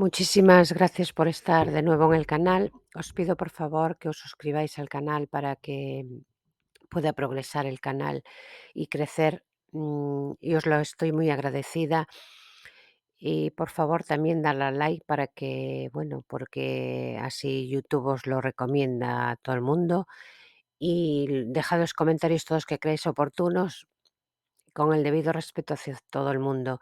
Muchísimas gracias por estar de nuevo en el canal. Os pido por favor que os suscribáis al canal para que pueda progresar el canal y crecer. Y os lo estoy muy agradecida. Y por favor también darle al like para que, bueno, porque así YouTube os lo recomienda a todo el mundo. Y dejad los comentarios todos que creáis oportunos con el debido respeto hacia todo el mundo.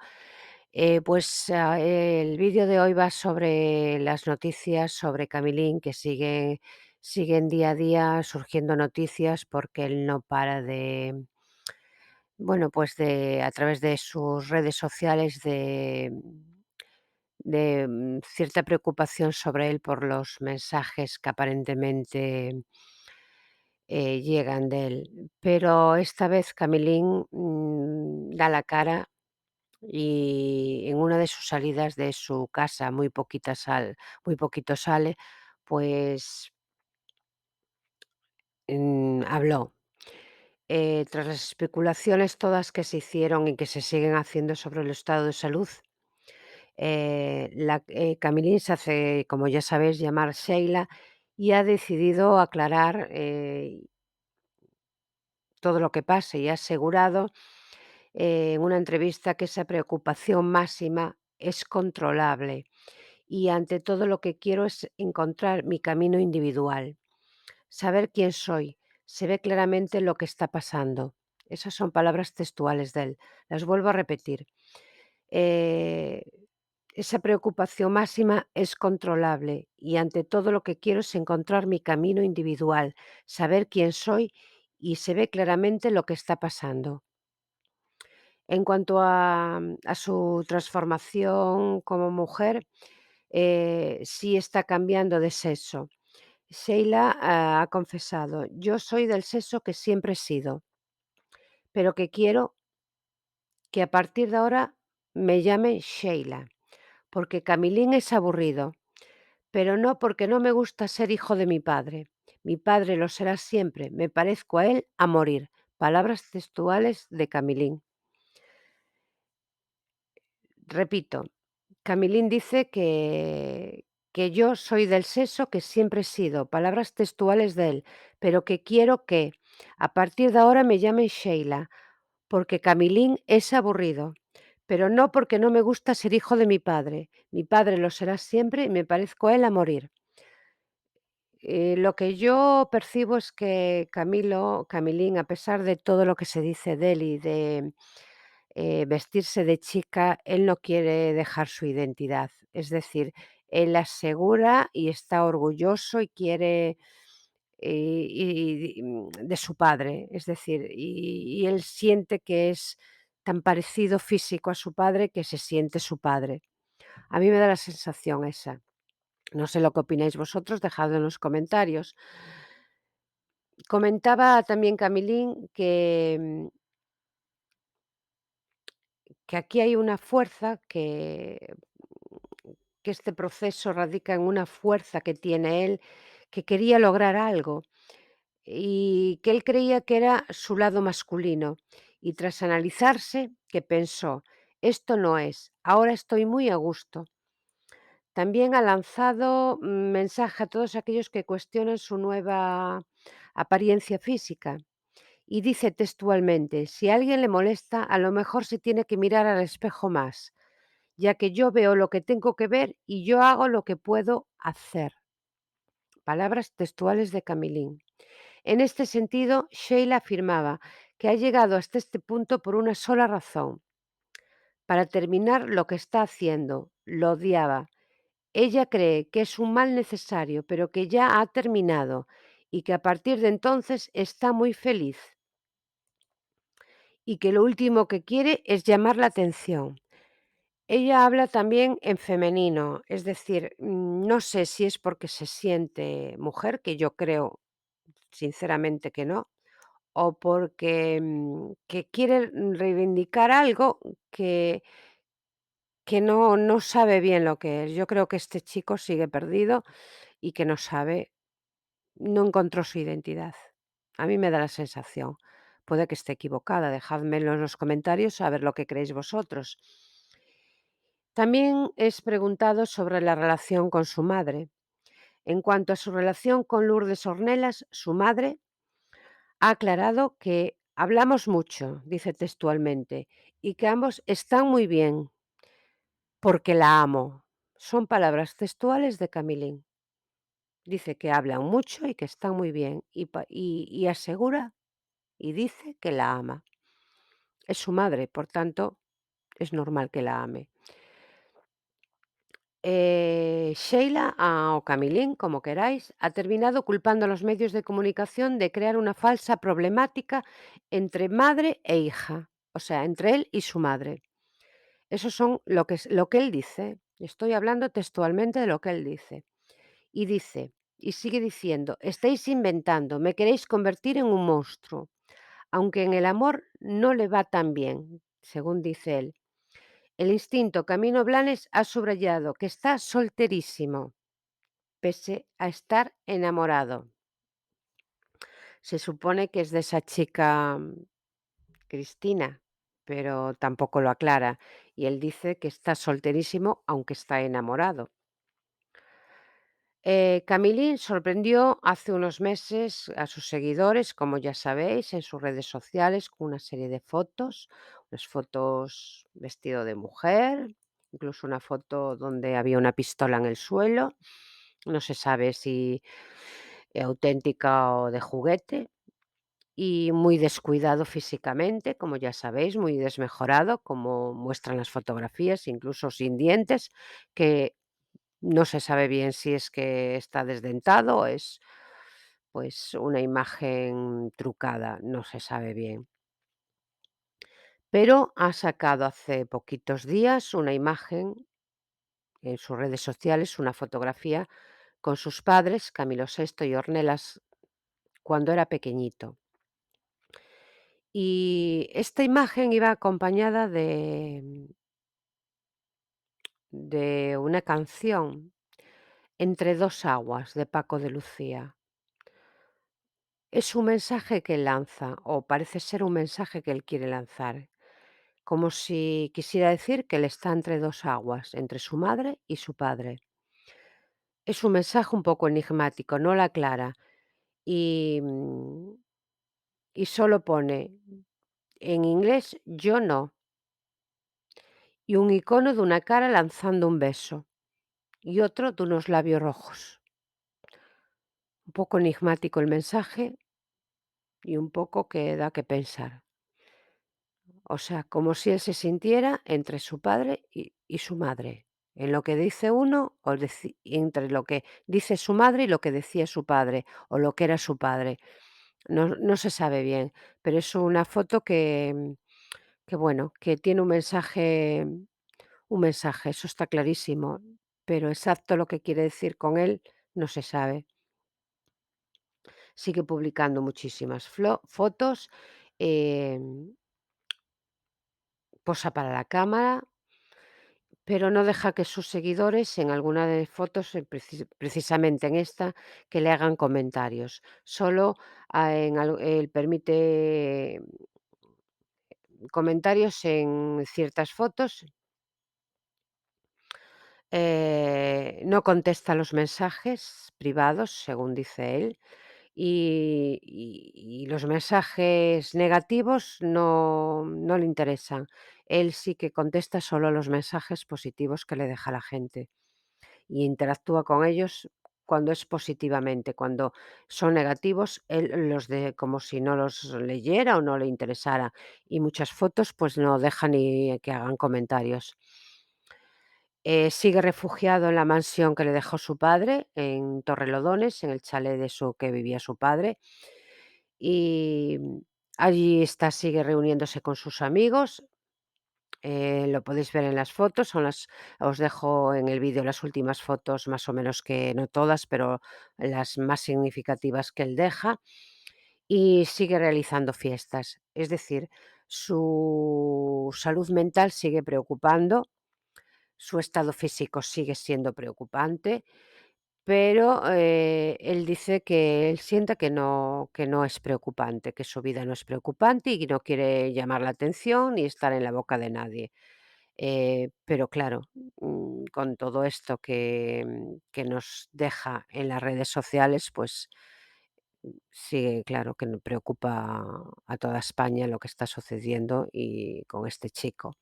El vídeo de hoy va sobre las noticias sobre Camilín, que siguen día a día surgiendo noticias porque él no para de, bueno, pues de a través de sus redes sociales de cierta preocupación sobre él por los mensajes que aparentemente llegan de él. Pero esta vez Camilín da la cara y en una de sus salidas de su casa, muy poquito sale, pues, habló. Tras las especulaciones todas que se hicieron y que se siguen haciendo sobre el estado de salud, Camilín se hace, como ya sabéis, llamar Sheila y ha decidido aclarar, todo lo que pasa y ha asegurado, en una entrevista que esa preocupación máxima es controlable. Y ante todo lo que quiero es encontrar mi camino individual, saber quién soy, se ve claramente lo que está pasando. Esas son palabras textuales de él. Las vuelvo a repetir. Eh, Esa preocupación máxima es controlable y ante todo lo que quiero es encontrar mi camino individual, saber quién soy y se ve claramente lo que está pasando. En cuanto a su transformación como mujer, sí está cambiando de sexo. Sheila ha confesado: "Yo soy del sexo que siempre he sido, pero que quiero que a partir de ahora me llamen Sheila, porque Camilín es aburrido, pero no porque no me gusta ser hijo de mi padre. Mi padre lo será siempre, me parezco a él a morir". Palabras textuales de Camilín. Repito, Camilín dice que yo soy del sexo que siempre he sido, palabras textuales de él, pero que quiero que a partir de ahora me llamen Sheila, porque Camilín es aburrido, pero no porque no me gusta ser hijo de mi padre. Mi padre lo será siempre y me parezco a él a morir. Lo que yo percibo es que Camilín, a pesar de todo lo que se dice de él y de vestirse de chica, él no quiere dejar su identidad. Es decir, él asegura y está orgulloso y quiere de su padre. Es decir, y él siente que es tan parecido físico a su padre que se siente su padre. A mí me da la sensación esa. No sé lo que opináis vosotros, dejadlo en los comentarios. Comentaba también Camilín que aquí hay una fuerza que este proceso radica en una fuerza que tiene él, que quería lograr algo y que él creía que era su lado masculino. Y tras analizarse, que pensó: "Esto no es, ahora estoy muy a gusto". También ha lanzado mensaje a todos aquellos que cuestionan su nueva apariencia física. Y dice textualmente: "Si a alguien le molesta, a lo mejor se tiene que mirar al espejo más, ya que yo veo lo que tengo que ver y yo hago lo que puedo hacer". Palabras textuales de Camilín. En este sentido, Sheila afirmaba que ha llegado hasta este punto por una sola razón: para terminar lo que está haciendo. Lo odiaba. Ella cree que es un mal necesario, pero que ya ha terminado y que a partir de entonces está muy feliz y que lo último que quiere es llamar la atención. Ella habla también en femenino, es decir, no sé si es porque se siente mujer, que yo creo sinceramente que no, o porque, que quiere reivindicar algo que no sabe bien lo que es. Yo creo que este chico sigue perdido y que no encontró su identidad. A mí me da la sensación. Puede que esté equivocada, dejádmelo en los comentarios a ver lo que creéis vosotros. También es preguntado sobre la relación con su madre. En cuanto a su relación con Lourdes Ornelas, su madre ha aclarado que hablamos mucho, dice textualmente, y que ambos están muy bien, porque la amo. Son palabras textuales de Camilín. Dice que hablan mucho y que están muy bien, y asegura y dice que la ama. Es su madre, por tanto, es normal que la ame. Sheila, o Camilín, como queráis, ha terminado culpando a los medios de comunicación de crear una falsa problemática entre madre e hija, o sea, entre él y su madre. Eso son lo que él dice. Estoy hablando textualmente de lo que él dice. Y dice, y sigue diciendo: "Estáis inventando, me queréis convertir en un monstruo, aunque en el amor no le va tan bien", según dice él. El instinto Camino Blanes ha subrayado que está solterísimo, pese a estar enamorado. Se supone que es de esa chica, Cristina, pero tampoco lo aclara. Y él dice que está solterísimo, aunque está enamorado. Camilín sorprendió hace unos meses a sus seguidores, como ya sabéis, en sus redes sociales con una serie de fotos, unas fotos vestido de mujer, incluso una foto donde había una pistola en el suelo. No se sabe si auténtica o de juguete. Y muy descuidado físicamente, como ya sabéis, muy desmejorado, como muestran las fotografías, incluso sin dientes, que no se sabe bien si es que está desdentado o es, pues, una imagen trucada, no se sabe bien. Pero ha sacado hace poquitos días una imagen en sus redes sociales, una fotografía con sus padres, Camilo Sesto y Ornelas, cuando era pequeñito. Y esta imagen iba acompañada de una canción, Entre dos aguas, de Paco de Lucía. Es un mensaje que él lanza, o parece ser un mensaje que él quiere lanzar, como si quisiera decir que él está entre dos aguas, entre su madre y su padre. Es un mensaje un poco enigmático, no la aclara, y, y solo pone en inglés yo no, y un icono de una cara lanzando un beso, y otro de unos labios rojos. Un poco enigmático el mensaje y un poco que da que pensar. O sea, como si él se sintiera entre su padre y su madre. En lo que dice uno, entre lo que dice su madre y lo que decía su padre, o lo que era su padre. No se sabe bien, pero es una foto que bueno, que tiene un mensaje, eso está clarísimo, pero exacto lo que quiere decir con él no se sabe. Sigue publicando muchísimas fotos, em, posa para la cámara, pero no deja que sus seguidores en alguna de fotos, precisamente en esta, que le hagan comentarios. Solo él permite comentarios en ciertas fotos. No contesta los mensajes privados, según dice él, y los mensajes negativos no le interesan. Él sí que contesta solo los mensajes positivos que le deja la gente y interactúa con ellos cuando es positivamente. Cuando son negativos, él los de como si no los leyera o no le interesara, y muchas fotos, pues, no deja ni que hagan comentarios. Sigue refugiado en la mansión que le dejó su padre en Torrelodones, en el chalet de su que vivía su padre, y, allí está, sigue reuniéndose con sus amigos, lo podéis ver en las fotos, os dejo en el vídeo las últimas fotos, más o menos, que no todas, pero las más significativas que él deja, y sigue realizando fiestas. Es decir, su salud mental sigue preocupando, su estado físico sigue siendo preocupante, pero, él dice que él siente que no es preocupante, que su vida no es preocupante y no quiere llamar la atención ni estar en la boca de nadie. Pero claro, con todo esto que nos deja en las redes sociales, pues sí, claro que nos preocupa a toda España lo que está sucediendo y con este chico.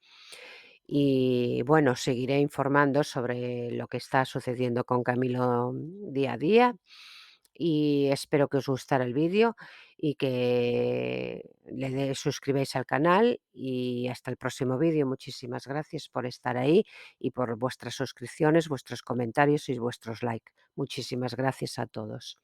Y bueno, seguiré informando sobre lo que está sucediendo con Camilo día a día y espero que os gustara el vídeo y que suscribáis al canal y hasta el próximo vídeo. Muchísimas gracias por estar ahí y por vuestras suscripciones, vuestros comentarios y vuestros likes. Muchísimas gracias a todos.